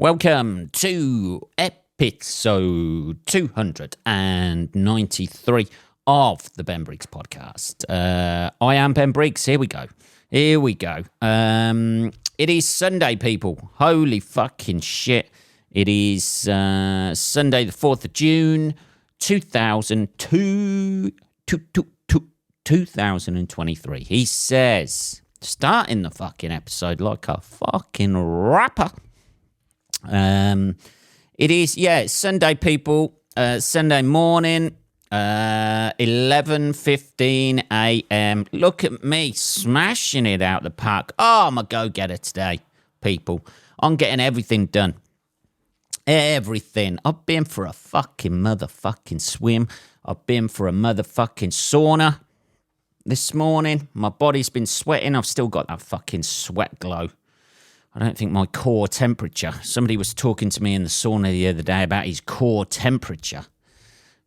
Welcome to episode 293 of the Ben Briggs podcast. I am Ben Briggs. Here we go. It is Sunday, people. Holy fucking shit. It is Sunday, the 4th of June, 2023. He says, starting the fucking episode like a fucking rapper. It is, it's Sunday, people. Sunday morning, 11:15 a.m. Look at me smashing it out the park. Oh, I'm a go-getter today, people. I'm getting everything done. Everything. I've been for a fucking motherfucking swim. I've been for a motherfucking sauna this morning. My body's been sweating. I've still got that fucking sweat glow. I don't think my core temperature. Somebody was talking to me in the sauna the other day about his core temperature.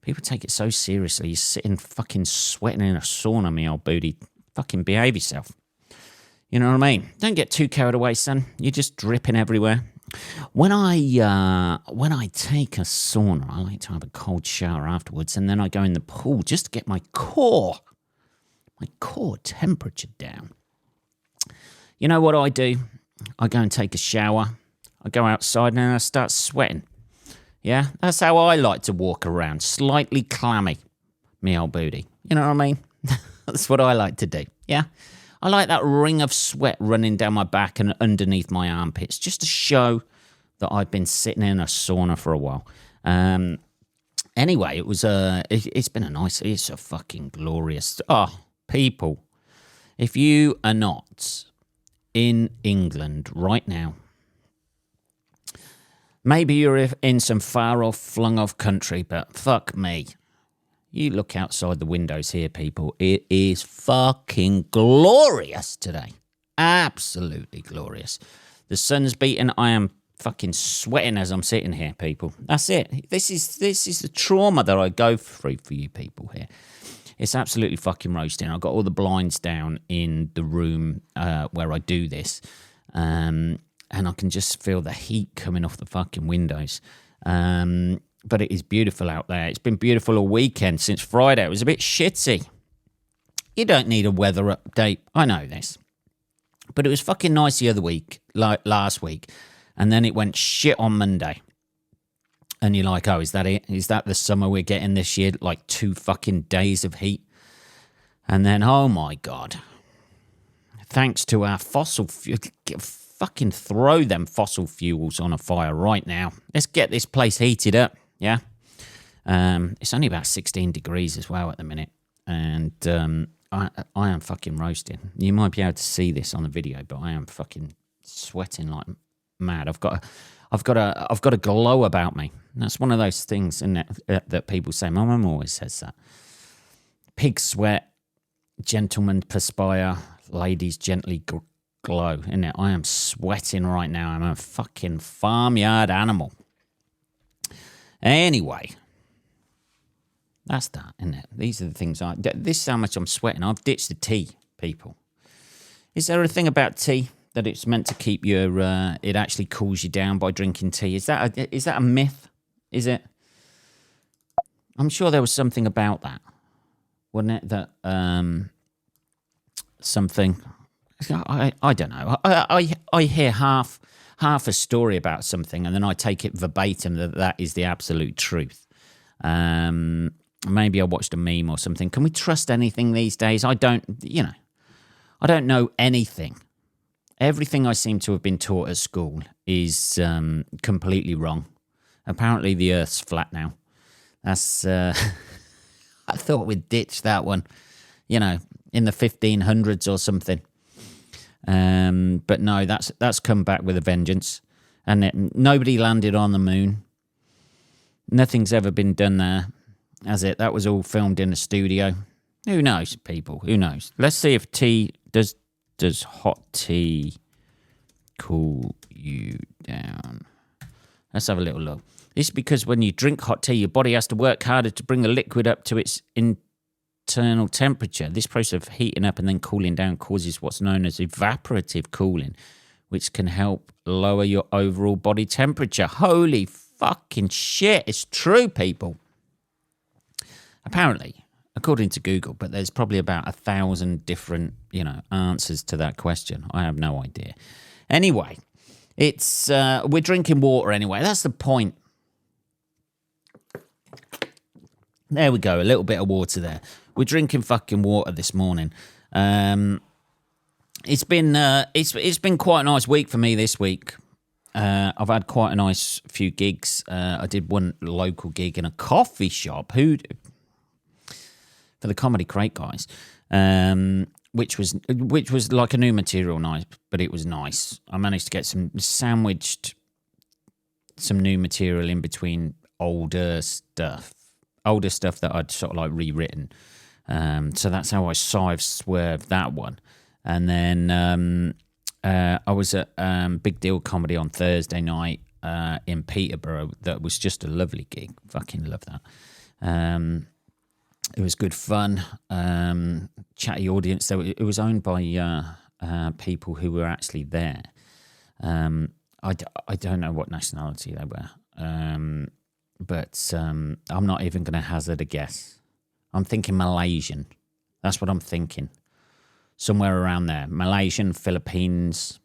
People take it so seriously. You're sitting fucking sweating in a sauna, me old booty. Fucking behave yourself. You know what I mean? Don't get too carried away, son. You're just dripping everywhere. When I take a sauna, I like to have a cold shower afterwards, and then I go in the pool just to get my core temperature down. You know what I do? I go and take a shower. I go outside and then I start sweating. Yeah, that's how I like to walk around, slightly clammy, me old booty. You know what I mean? That's what I like to do. Yeah, I like that ring of sweat running down my back and underneath my armpits, just to show that I've been sitting in a sauna for a while. Anyway, it's been it's a fucking glorious. Oh, people, if you are not in England right now, maybe you're in some far-off, flung-off country, but fuck me. You look outside the windows here, people. It is fucking glorious today. Absolutely glorious. The sun's beating. I am fucking sweating as I'm sitting here, people. That's it. This is the trauma that I go through for you people here. It's absolutely fucking roasting. I've got all the blinds down in the room where I do this. And I can just feel the heat coming off the fucking windows. But it is beautiful out there. It's been beautiful all weekend since Friday. It was a bit shitty. You don't need a weather update. I know this. But it was fucking nice the other week, like last week. And then it went shit on Monday. And you're like, oh, is that it? Is that the summer we're getting this year? Like 2 fucking days of heat. And then, oh my God. Thanks to our fossil fuel. Fucking throw them fossil fuels on a fire right now. Let's get this place heated up. Yeah. It's only about 16 degrees as well at the minute. And I am fucking roasting. You might be able to see this on the video, but I am fucking sweating like mad. I've got a glow about me. That's one of those things, isn't it, that people say. My mum always says that. Pig sweat, gentlemen perspire, ladies gently glow, isn't it? I am sweating right now. I'm a fucking farmyard animal. Anyway, that's that, isn't it? These are the things this is how much I'm sweating. I've ditched the tea, people. Is there a thing about tea that it's meant to keep your, it actually cools you down by drinking tea? Is that a myth? Is it? I'm sure there was something about that, wasn't it? That something. I don't know. I hear half a story about something, and then I take it verbatim that is the absolute truth. Maybe I watched a meme or something. Can we trust anything these days? I don't know anything. Everything I seem to have been taught at school is completely wrong. Apparently the Earth's flat now. That's I thought we'd ditch that one, in the 1500s or something. But no, that's come back with a vengeance. And nobody landed on the moon. Nothing's ever been done there, has it? That was all filmed in a studio. Who knows, people? Who knows? Let's see if tea does hot tea cool you down. Let's have a little look. This is because when you drink hot tea, your body has to work harder to bring the liquid up to its internal temperature. This process of heating up and then cooling down causes what's known as evaporative cooling, which can help lower your overall body temperature. Holy fucking shit, it's true, people. Apparently, according to Google, but there's probably about 1,000 different, answers to that question. I have no idea. Anyway, it's we're drinking water anyway. That's the point. There we go, a little bit of water there. We're drinking fucking water this morning. It's been quite a nice week for me this week. I've had quite a nice few gigs. I did one local gig in a coffee shop for the Comedy Crate guys, which was like a new material night, but it was nice. I managed to get sandwiched some new material in between older stuff that I'd sort of like rewritten. So that's how I swerved that one. And then I was at Big Deal Comedy on Thursday night in Peterborough. That was just a lovely gig. Fucking love that. It was good fun. Chatty audience. It was owned by people who were actually there. I don't know what nationality they were. But I'm not even going to hazard a guess. I'm thinking Malaysian. That's what I'm thinking. Somewhere around there. Malaysian, Philippines.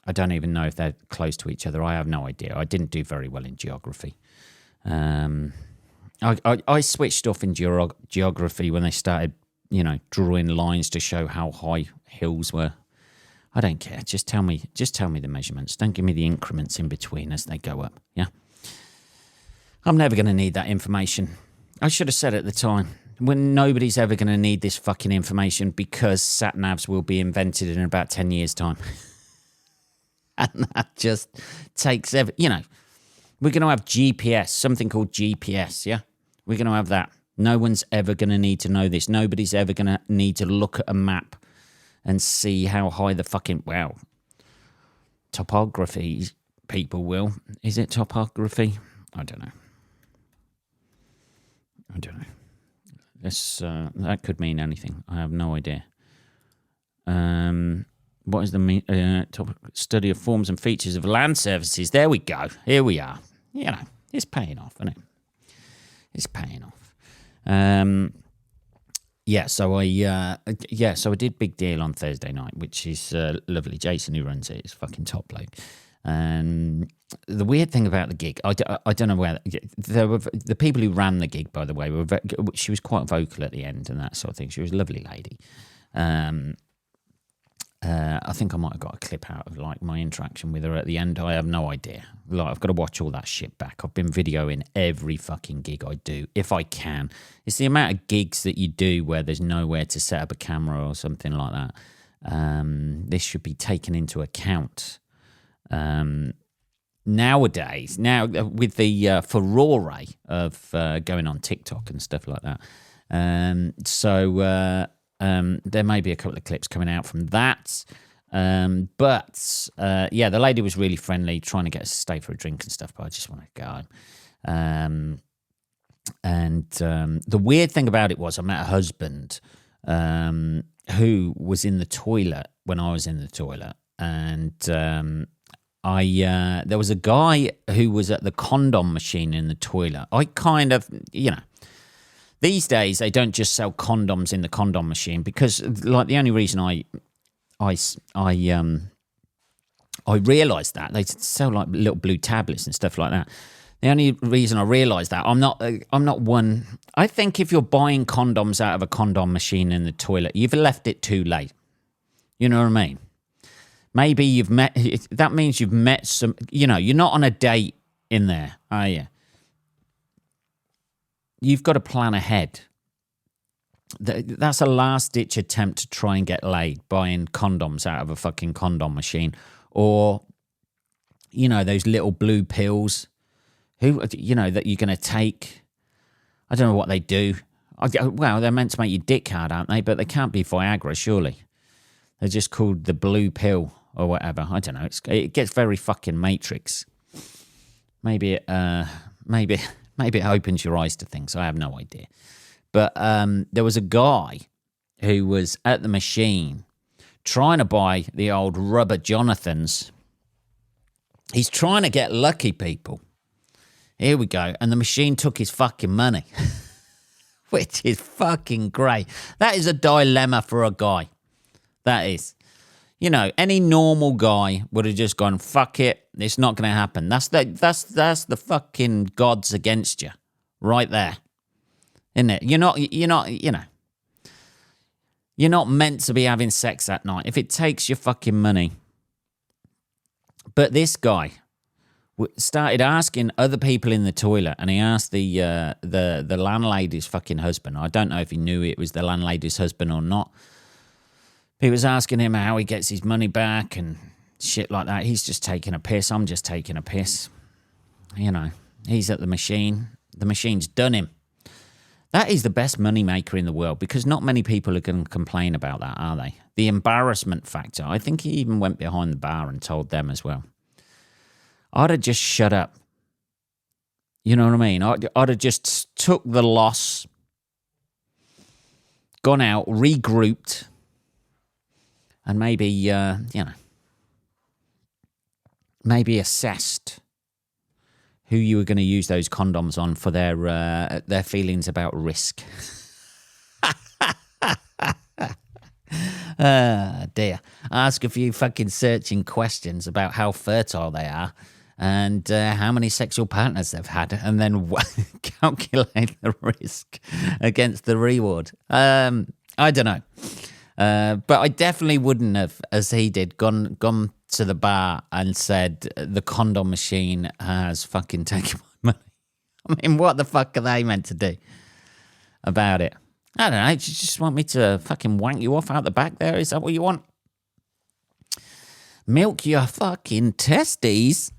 I don't even know if they're close to each other. I have no idea. I didn't do very well in geography. I switched off in geography when they started, drawing lines to show how high hills were. I don't care. Just tell me the measurements. Don't give me the increments in between as they go up. Yeah. I'm never going to need that information. I should have said at the time, when nobody's ever going to need this fucking information because sat-navs will be invented in about 10 years' time. And that just takes we're going to have GPS, something called GPS, yeah? We're going to have that. No one's ever going to need to know this. Nobody's ever going to need to look at a map and see how high the fucking, topography people will. Is it topography? I don't know. That could mean anything. I have no idea. What is the study of forms and features of land surfaces? There we go. Here we are. It's paying off, isn't it? It's paying off. So I did Big Deal on Thursday night, which is lovely. Jason, who runs it, is fucking top bloke. And the weird thing about the gig, I don't know where there were the people who ran the gig. By the way, she was quite vocal at the end and that sort of thing. She was a lovely lady. I think I might have got a clip out of like my interaction with her at the end. I have no idea. Like, I've got to watch all that shit back. I've been videoing every fucking gig I do, if I can. It's the amount of gigs that you do where there's nowhere to set up a camera or something like that. This should be taken into account. Nowadays, with the furore of going on TikTok and stuff like that. There may be a couple of clips coming out from that. But the lady was really friendly, trying to get us to stay for a drink and stuff, but I just want to go home. The weird thing about it was I met a husband who was in the toilet when I was in the toilet. And there was a guy who was at the condom machine in the toilet. I kind of, these days they don't just sell condoms in the condom machine because, like, the only reason I realised that they sell like little blue tablets and stuff like that. The only reason I realised that I'm not one. I think if you're buying condoms out of a condom machine in the toilet, you've left it too late. You know what I mean? Maybe that means you've met some, you're not on a date in there, are you? You've got to plan ahead. That's a last-ditch attempt to try and get laid, buying condoms out of a fucking condom machine. Or, those little blue pills, that you're going to take. I don't know what they do. Well, they're meant to make your dick hard, aren't they? But they can't be Viagra, surely. They're just called the blue pill or whatever. I don't know. It gets very fucking Matrix. Maybe it opens your eyes to things. I have no idea. But there was a guy who was at the machine trying to buy the old rubber Jonathans. He's trying to get lucky, people. Here we go. And the machine took his fucking money, which is fucking great. That is a dilemma for a guy. That is. You know, any normal guy would have just gone, fuck it, it's not going to happen. That's the fucking gods against you right there. Isn't it? You're not meant to be having sex that night if it takes your fucking money. But this guy started asking other people in the toilet, and he asked the landlady's fucking husband. I don't know if he knew it was the landlady's husband or not. He was asking him how he gets his money back and shit like that. He's just taking a piss. I'm just taking a piss. You know, he's at the machine. The machine's done him. That is the best money maker in the world, because not many people are going to complain about that, are they? The embarrassment factor. I think he even went behind the bar and told them as well. I'd have just shut up. You know what I mean? I'd have just took the loss, gone out, regrouped, and maybe, maybe assessed who you were going to use those condoms on for their feelings about risk. Dear. Ask a few fucking searching questions about how fertile they are and how many sexual partners they've had, and then calculate the risk against the reward. I don't know. But I definitely wouldn't have, as he did, gone to the bar and said, the condom machine has fucking taken my money. I mean, what the fuck are they meant to do about it? I don't know. Do you just want me to fucking wank you off out the back there? Is that what you want? Milk your fucking testes.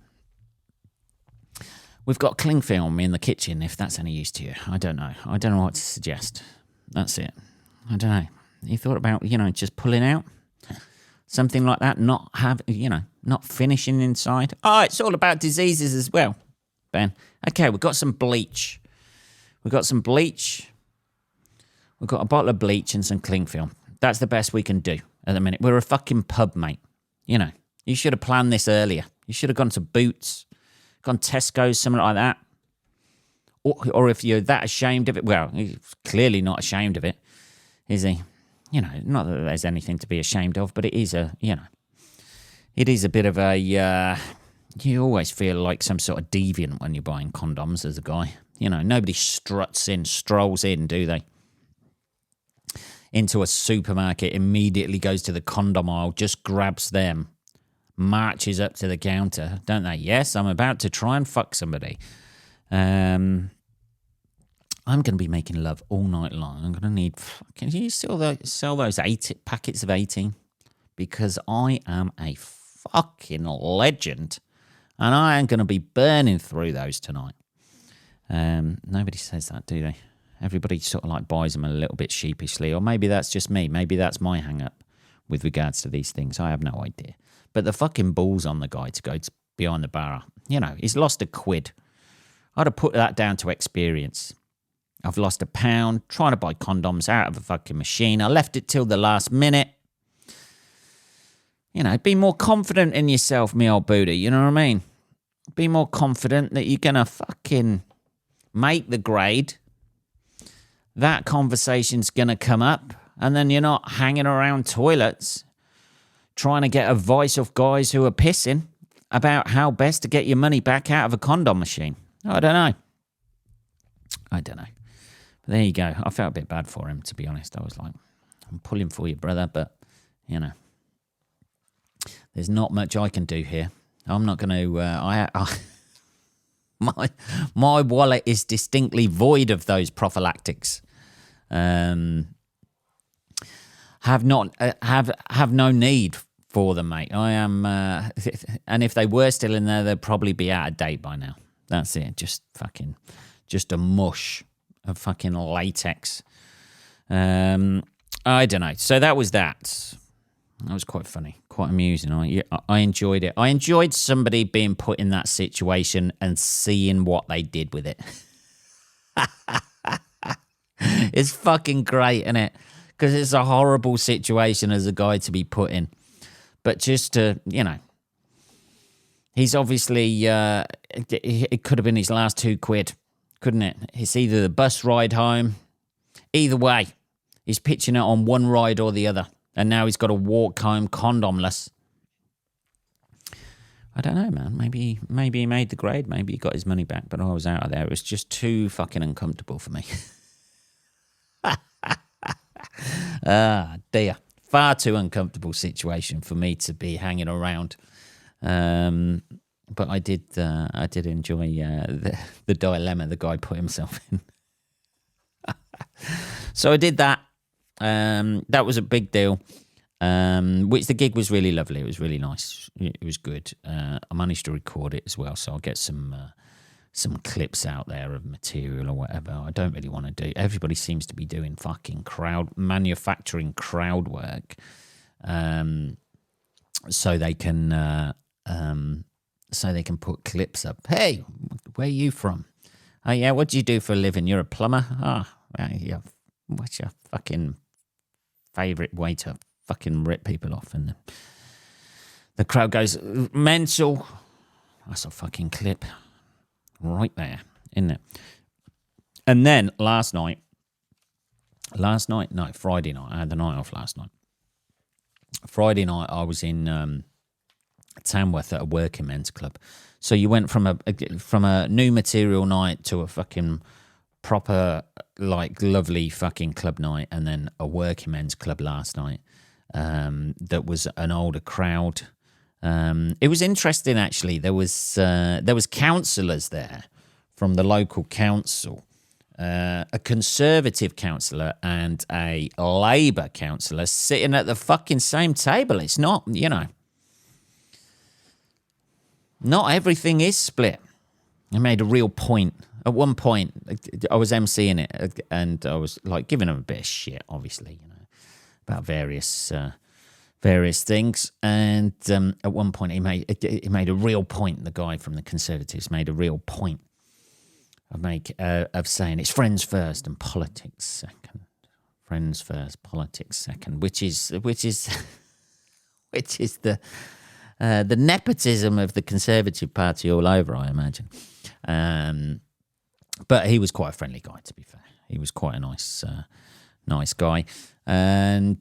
We've got cling film in the kitchen, if that's any use to you. I don't know. I don't know what to suggest. That's it. I don't know. You thought about, just pulling out? Something like that, not finishing inside. Oh, it's all about diseases as well, Ben. Okay, we've got some bleach. We've got a bottle of bleach and some cling film. That's the best we can do at the minute. We're a fucking pub, mate. You should have planned this earlier. You should have gone to Boots, gone Tesco's, something like that. Or if you're that ashamed of it, well, he's clearly not ashamed of it, is he? Not that there's anything to be ashamed of, but it is a bit of a, you always feel like some sort of deviant when you're buying condoms as a guy. Nobody strolls in, do they? Into a supermarket, immediately goes to the condom aisle, just grabs them, marches up to the counter, don't they? Yes, I'm about to try and fuck somebody. I'm going to be making love all night long. I'm going to need... Can you sell those 8 packets of 18? Because I am a fucking legend. And I am going to be burning through those tonight. Nobody says that, do they? Everybody sort of buys them a little bit sheepishly. Or maybe that's just me. Maybe that's my hang-up with regards to these things. I have no idea. But the fucking balls on the guy to go behind the bar. He's lost £1. I'd have put that down to experience. I've lost £1 trying to buy condoms out of a fucking machine. I left it till the last minute. Be more confident in yourself, me old Buddha. You know what I mean? Be more confident that you're going to fucking make the grade. That conversation's going to come up. And then you're not hanging around toilets trying to get advice off guys who are pissing about how best to get your money back out of a condom machine. I don't know. But there you go. I felt a bit bad for him, to be honest. I was like, I'm pulling for you, brother, but, there's not much I can do here. I'm not going to... My wallet is distinctly void of those prophylactics. Have no need for them, mate. I am... and if they were still in there, they'd probably be out of date by now. That's it. Just a mush of fucking latex. I don't know. So that was that. That was quite funny, quite amusing. I enjoyed it. I enjoyed somebody being put in that situation and seeing what they did with it. It's fucking great, isn't it? Because it's a horrible situation as a guy to be put in. But just to, He's obviously, it could have been his last £2, couldn't it? It's either the bus ride home. Either way, he's pitching it on one ride or the other. And now he's got to walk home condomless. I don't know, man. Maybe he made the grade. Maybe he got his money back. But I was out of there. It was just too fucking uncomfortable for me. Ah, dear. Far too uncomfortable situation for me to be hanging around. But I did enjoy the dilemma the guy put himself in. So I did that. That was a big deal. Which the gig was really lovely. It was really nice. It was good. I managed to record it as well, so I'll get some clips out there of material or whatever. I don't really want to do. Everybody seems to be doing fucking manufacturing crowd work, so they can put clips up. Hey, where are you from? Oh yeah, what do you do for a living? You're a plumber. Yeah. What's your fucking favourite way to fucking rip people off? And the crowd goes mental. That's a fucking clip right there, isn't it? And then Friday night. I had the night off last night. Friday night I was in Tamworth at a working men's club. So you went from a new material night to a fucking proper, like, lovely fucking club night, and then a working men's club last night. That was an older crowd. It was interesting, actually. There was councillors there from the local council, a Conservative councillor and a Labour councillor sitting at the fucking same table. It's not, not everything is split. I made a real point. At one point, I was emceeing it, and I was like giving him a bit of shit, obviously, about various things. And at one point, he made a real point. The guy from the Conservatives made a real point of saying it's friends first and politics second. Friends first, politics second, which is the nepotism of the Conservative Party all over, I imagine. But he was quite a friendly guy, to be fair. He was quite a nice guy, and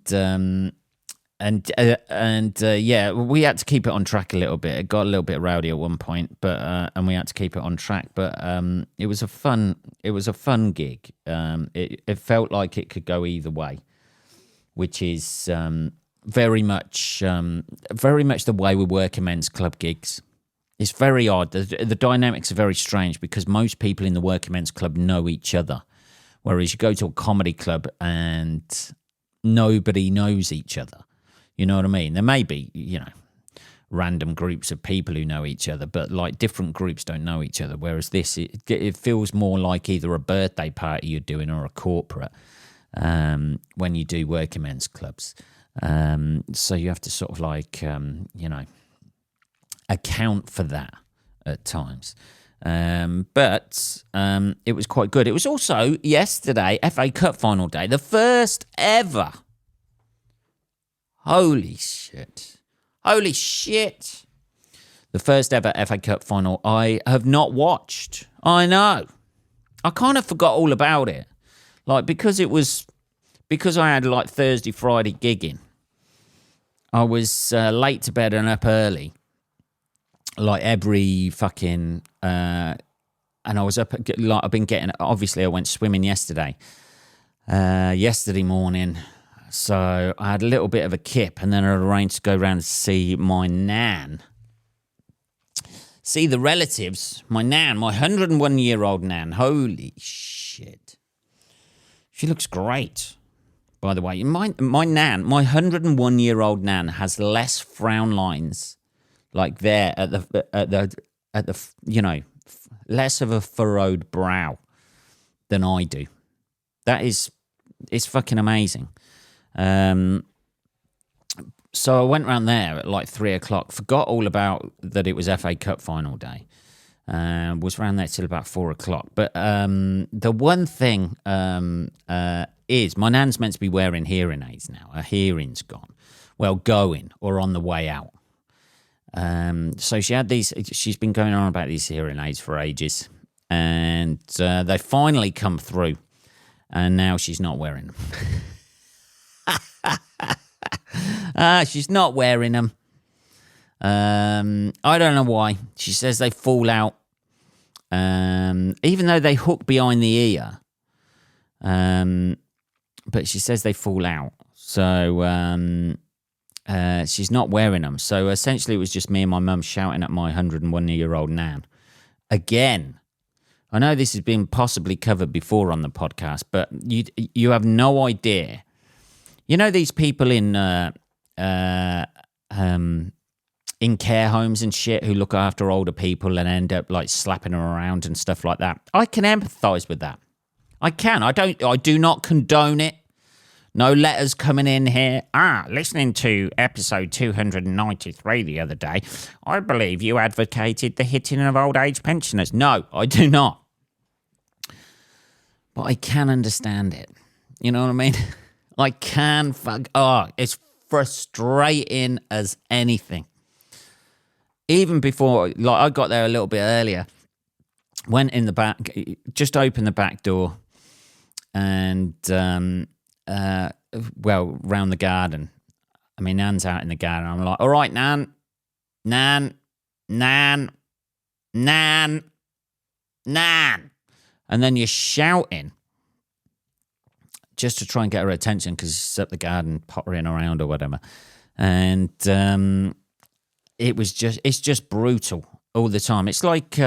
yeah, we had to keep it on track a little bit. It got a little bit rowdy at one point, but and we had to keep it on track. But it was a fun gig. It felt like it could go either way, which is very much the way we work in men's club gigs. It's very odd. The dynamics are very strange because most people in the working men's club know each other, whereas you go to a comedy club and nobody knows each other. You know what I mean? There may be, random groups of people who know each other, but like different groups don't know each other. Whereas this, it feels more like either a birthday party you're doing or a corporate when you do working men's clubs. So you have to sort of like, account for that at times. But it was quite good. It was also yesterday, FA Cup final day, the first ever. Holy shit. The first ever FA Cup final I have not watched. I know. I kind of forgot all about it. Like, because I had like Thursday, Friday gigging, I was late to bed and up early. Like every fucking, and I was up, like I've been getting, obviously I went swimming yesterday morning, so I had a little bit of a kip, and then I arranged to go round to see my nan, see the relatives, my nan, my 101-year-old nan. Holy shit. She looks great, by the way. My nan, my 101-year-old nan has less frown lines like there at the less of a furrowed brow than I do. It's fucking amazing. So I went round there at like 3:00, forgot all about that it was FA Cup final day. Was round there till about 4:00. But the one thing is my nan's meant to be wearing hearing aids now. Her hearing's gone. Well, going or on the way out. So she had these. She's been going on about these hearing aids for ages, and they finally come through, and now she's not wearing them. She's not wearing them. I don't know why. She says they fall out, even though they hook behind the ear. But she says they fall out. So she's not wearing them. So essentially it was just me and my mum shouting at my 101-year-old nan. Again, I know this has been possibly covered before on the podcast, but you have no idea. You know these people in care homes and shit who look after older people and end up like slapping them around and stuff like that. I can empathise with that. I can. I do not condone it. No letters coming in here. Listening to episode 293 the other day, I believe you advocated the hitting of old age pensioners. No, I do not. But I can understand it. You know what I mean? I can it's frustrating as anything. Even before, like I got there a little bit earlier, went in the back, just opened the back door and, round the garden. I mean, Nan's out in the garden. I'm like, all right, Nan. And then you're shouting just to try and get her attention because she's up the garden pottering around or whatever. And it's just brutal all the time. It's like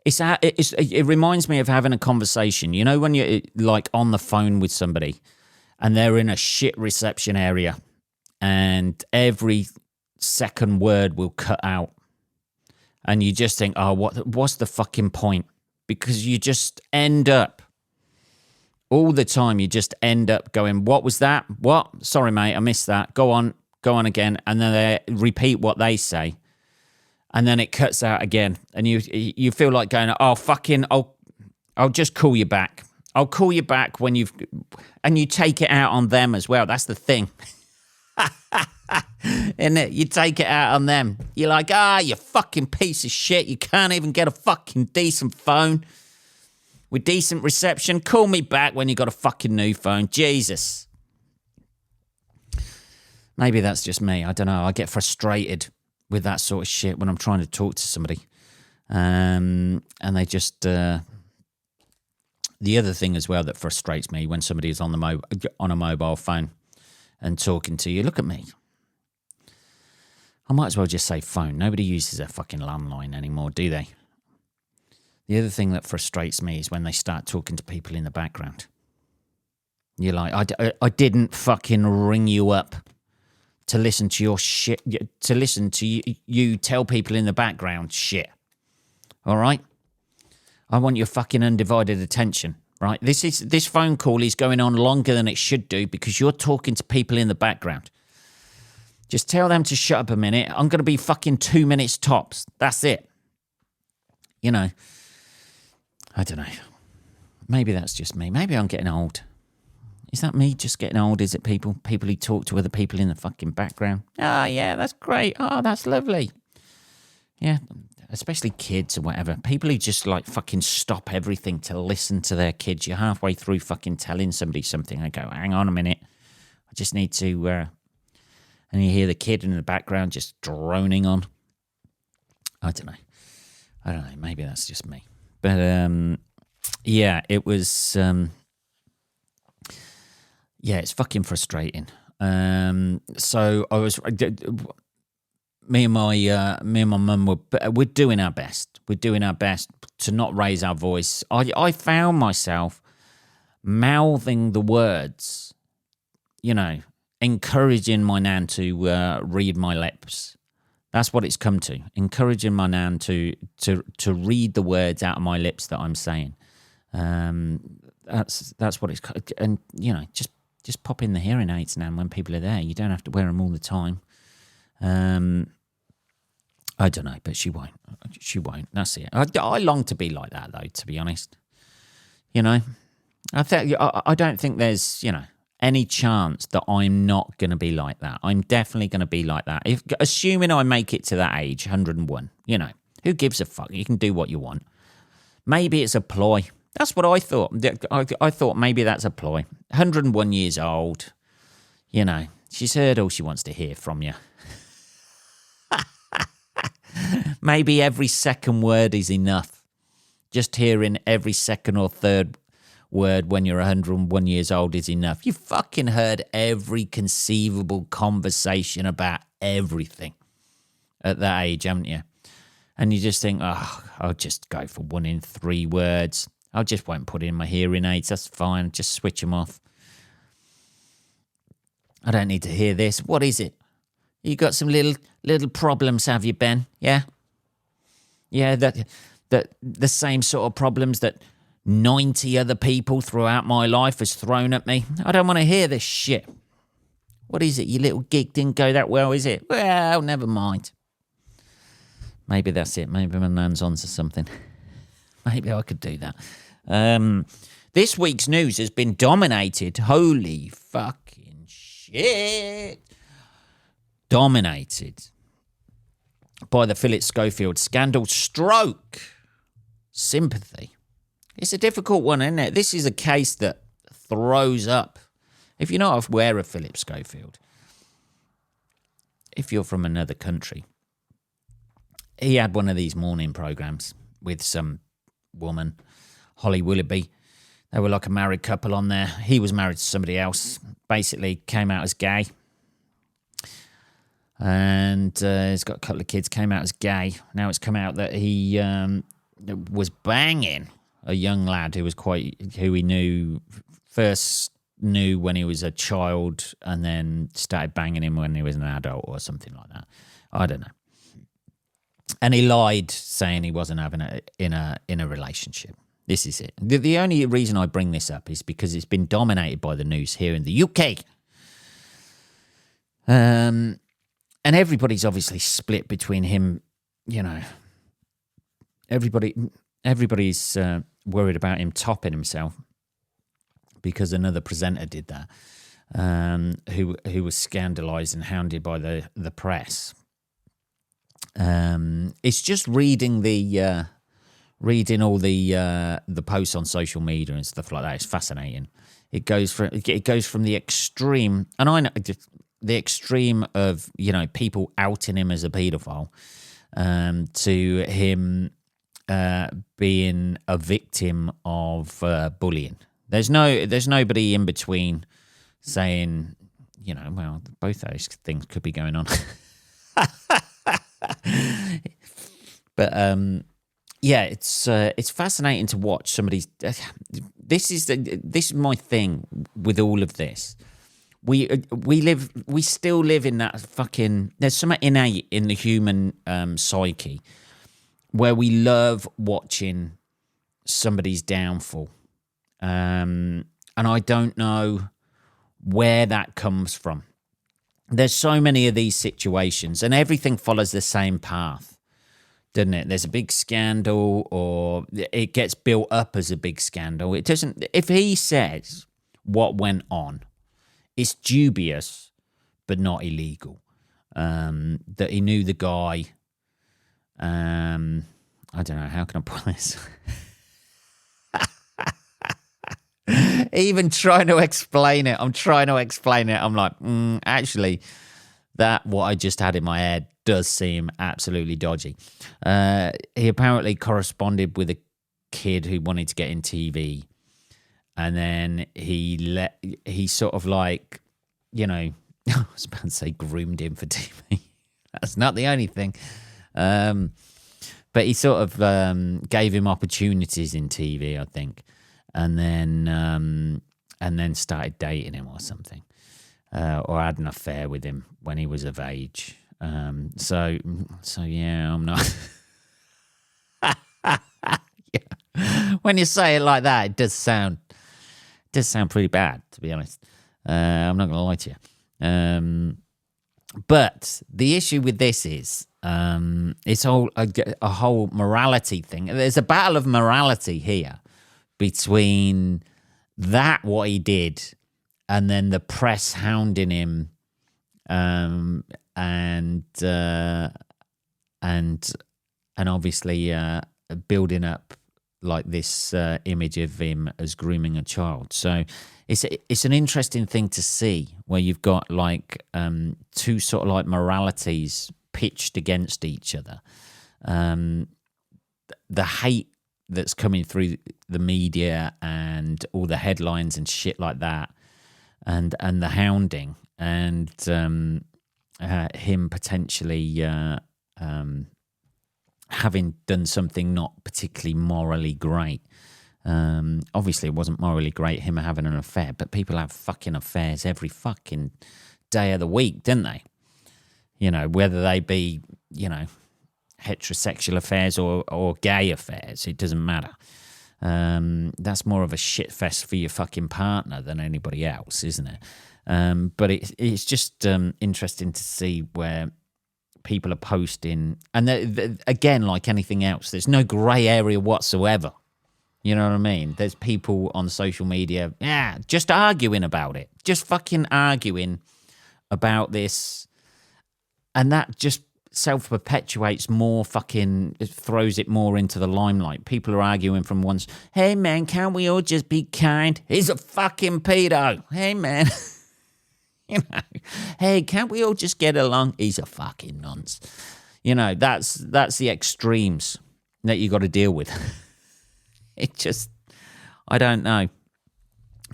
it reminds me of having a conversation. You know when you're like on the phone with somebody and they're in a shit reception area and every second word will cut out and you just think, what's the fucking point? Because you just end up all the time. You just end up going, what was that? What? Sorry, mate, I missed that. Go on again. And then they repeat what they say. And then it cuts out again. And you feel like going, I'll just call you back. I'll call you back when and you take it out on them as well. That's the thing. Isn't it? You take it out on them. You're like, you fucking piece of shit. You can't even get a fucking decent phone with decent reception. Call me back when you got a fucking new phone. Jesus. Maybe that's just me. I don't know. I get frustrated with that sort of shit when I'm trying to talk to somebody. And they just... the other thing as well that frustrates me when somebody is on a mobile phone and talking to you. Look at me. I might as well just say phone. Nobody uses a fucking landline anymore, do they? The other thing that frustrates me is when they start talking to people in the background. You're like, I didn't fucking ring you up to listen to your shit, to listen to you tell people in the background shit. All right? I want your fucking undivided attention, right? This phone call is going on longer than it should do because you're talking to people in the background. Just tell them to shut up a minute. I'm going to be fucking 2 minutes tops. That's it. You know, I don't know. Maybe that's just me. Maybe I'm getting old. Is that me just getting old? Is it people who talk to other people in the fucking background? Yeah, that's great. That's lovely. Yeah, especially kids or whatever. People who just like fucking stop everything to listen to their kids. You're halfway through fucking telling somebody something. I go, hang on a minute. I just need to... and you hear the kid in the background just droning on. I don't know. Maybe that's just me. But, yeah, it was... yeah, it's fucking frustrating. So I was... Me and my mum we're doing our best. We're doing our best to not raise our voice. I found myself mouthing the words, you know, encouraging my nan to read my lips. That's what it's come to. Encouraging my nan to read the words out of my lips that I'm saying. That's what it's. And you know, just pop in the hearing aids, nan, when people are there. You don't have to wear them all the time. I don't know, but she won't. She won't. That's it. I long to be like that, though. To be honest, you know, I don't think there's, you know, any chance that I'm not going to be like that. I'm definitely going to be like that. Assuming I make it to that age, 101, who gives a fuck? You can do what you want. Maybe it's a ploy. That's what I thought. I thought maybe that's a ploy. 101 years old, she's heard all she wants to hear from you. Maybe every second word is enough. Just hearing every second or third word when you're 101 years old is enough. You fucking heard every conceivable conversation about everything at that age, haven't you? And you just think, I'll just go for 1 in 3 words. I just won't put in my hearing aids. That's fine. Just switch them off. I don't need to hear this. What is it? You got some little problems, have you, Ben? Yeah? Yeah, that the same sort of problems that 90 other people throughout my life has thrown at me. I don't want to hear this shit. What is it? Your little gig didn't go that well, is it? Well, never mind. Maybe that's it. Maybe my nan's onto something. Maybe I could do that. This week's news has been dominated. Holy fucking shit. Dominated by the Philip Schofield scandal. Stroke sympathy. It's a difficult one, isn't it? This is a case that throws up. If you're not aware of Philip Schofield, if you're from another country, he had one of these morning programs with some woman, Holly Willoughby. They were like a married couple on there. He was married to somebody else, basically came out as gay. And he's got a couple of kids, came out as gay. Now it's come out that he was banging a young lad who he first knew when he was a child and then started banging him when he was an adult or something like that. I don't know. And he lied saying he wasn't having it in a relationship. This is it. The only reason I bring this up is because it's been dominated by the news here in the UK. And everybody's obviously split between him, Everybody's worried about him topping himself because another presenter did that, who was scandalised and hounded by the press. It's just reading all the posts on social media and stuff like that. It's fascinating. It goes from the extreme, and I know the extreme of people outing him as a paedophile, to him being a victim of bullying. There's nobody in between saying, well, both those things could be going on. But it's fascinating to watch somebody's. This is my thing with all of this. We still live in that fucking. There's something innate in the human psyche where we love watching somebody's downfall, and I don't know where that comes from. There's so many of these situations, and everything follows the same path, doesn't it? There's a big scandal, or it gets built up as a big scandal. It doesn't. If he says what went on, it's dubious, but not illegal. That he knew the guy. I don't know. How can I put this? Even trying to explain it. I'm like, actually, what I just had in my head does seem absolutely dodgy. He apparently corresponded with a kid who wanted to get in TV. And then he sort of like, I was about to say groomed him for TV. That's not the only thing. But he sort of gave him opportunities in TV, I think. And then started dating him or something. Or had an affair with him when he was of age. So yeah, I'm not... Yeah. When you say it like that, it does sound pretty bad, to be honest. I'm not going to lie to you. But the issue with this is it's a whole morality thing. There's a battle of morality here between what he did and then the press hounding him, and obviously building up like this image of him as grooming a child. So it's an interesting thing to see, where you've got like two sort of like moralities pitched against each other. The hate that's coming through the media and all the headlines and shit like that, and the hounding, and him potentially having done something not particularly morally great. Obviously, it wasn't morally great, him having an affair, but people have fucking affairs every fucking day of the week, didn't they? You know, whether they be, you know, heterosexual affairs or gay affairs, it doesn't matter. That's more of a shit fest for your fucking partner than anybody else, isn't it? But it's just interesting to see where people are posting, and again, like anything else, there's no grey area whatsoever. You know what I mean? There's people on social media, just arguing about it, just fucking arguing about this, and that just self-perpetuates more, fucking it throws it more into the limelight. People are arguing from once, hey man, can't we all just be kind? He's a fucking pedo. Hey man. You know, hey, can't we all just get along? He's a fucking nonce. You know, that's the extremes that you got to deal with. It just, I don't know,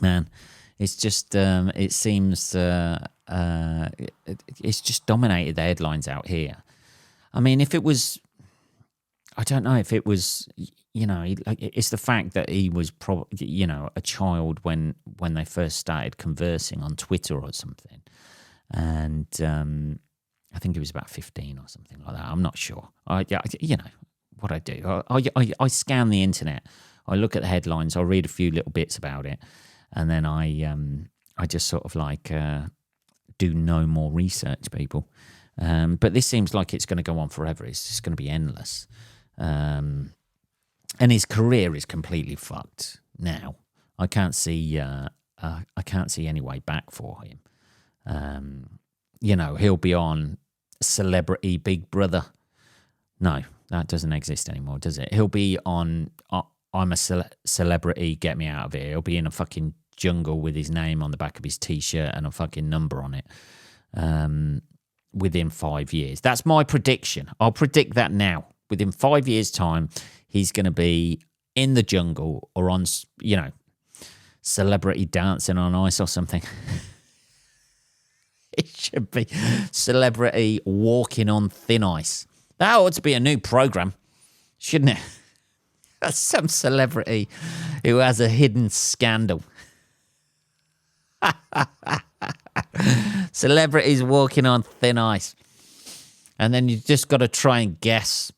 man. It's just, it seems it's just dominated the headlines out here. I mean, if it was, I don't know if it was, you know, it's the fact that he was probably, you know, a child when they first started conversing on Twitter or something. And I think he was about 15 or something like that. I'm not sure. You know, what I do. I scan the internet. I look at the headlines. I read a few little bits about it. And then I just sort of like do no more research, people. But this seems like it's going to go on forever. It's just going to be endless. And his career is completely fucked now. I can't see any way back for him. You know, he'll be on Celebrity Big Brother. No, that doesn't exist anymore, does it? He'll be on I'm a Celebrity, Get Me Out of Here. He'll be in a fucking jungle with his name on the back of his T-shirt and a fucking number on it within 5 years. That's my prediction. I'll predict that now. Within 5 years' time, he's going to be in the jungle or on, you know, Celebrity Dancing on Ice or something. It should be Celebrity Walking on Thin Ice. That ought to be a new program, shouldn't it? That's some celebrity who has a hidden scandal. Celebrities walking on thin ice. And then you just got to try and guess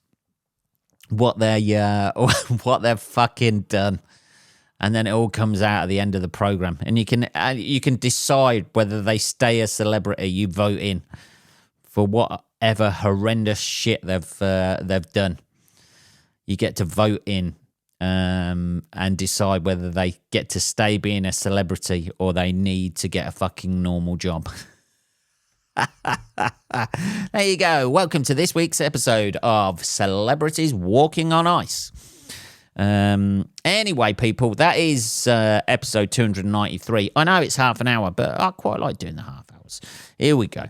what they've fucking done, and then it all comes out at the end of the program, and you can decide whether they stay a celebrity. You vote in for whatever horrendous shit they've done. You get to vote in and decide whether they get to stay being a celebrity or they need to get a fucking normal job. There you go. Welcome to this week's episode of Celebrities Walking on Ice. Anyway, people, that is episode 293. I know it's half an hour, but I quite like doing the half hours. Here we go.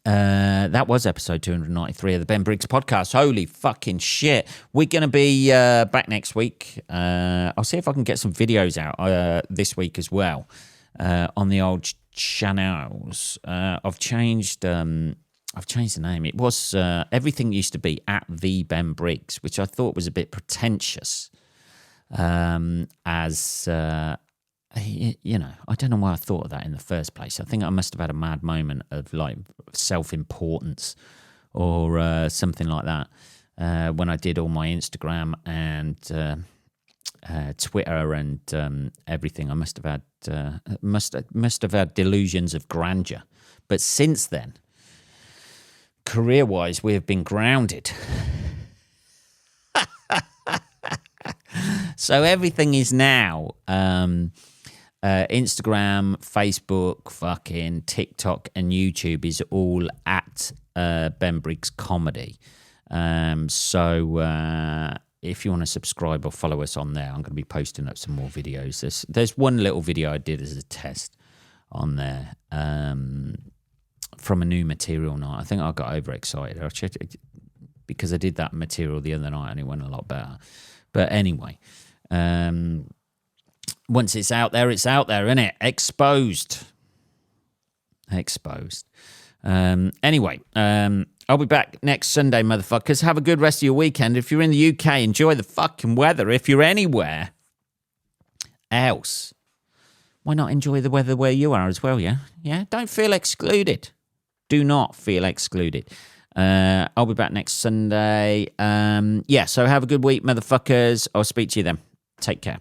That was episode 293 of the Ben Briggs podcast. Holy fucking shit. We're going to be back next week. I'll see if I can get some videos out this week as well on the old channels. I've changed the name. It was everything used to be at the Ben Briggs, which I thought was a bit pretentious. You know, I don't know why I thought of that in the first place. I think I must have had a mad moment of like self-importance or something like that when I did all my Instagram and Twitter and everything. I must have had delusions of grandeur. But since then, career-wise, we have been grounded. So everything is now Instagram, Facebook, fucking TikTok, and YouTube is all at Ben Briggs Comedy. So if you want to subscribe or follow us on there, I'm going to be posting up some more videos. There's one little video I did as a test on there from a new material night. I think I got overexcited. I checked it because I did that material the other night and it went a lot better. But anyway, once it's out there, isn't it? Exposed. Anyway, I'll be back next Sunday, motherfuckers. Have a good rest of your weekend. If you're in the UK, enjoy the fucking weather. If you're anywhere else, why not enjoy the weather where you are as well, yeah? Yeah, don't feel excluded. Do not feel excluded. I'll be back next Sunday. So have a good week, motherfuckers. I'll speak to you then. Take care.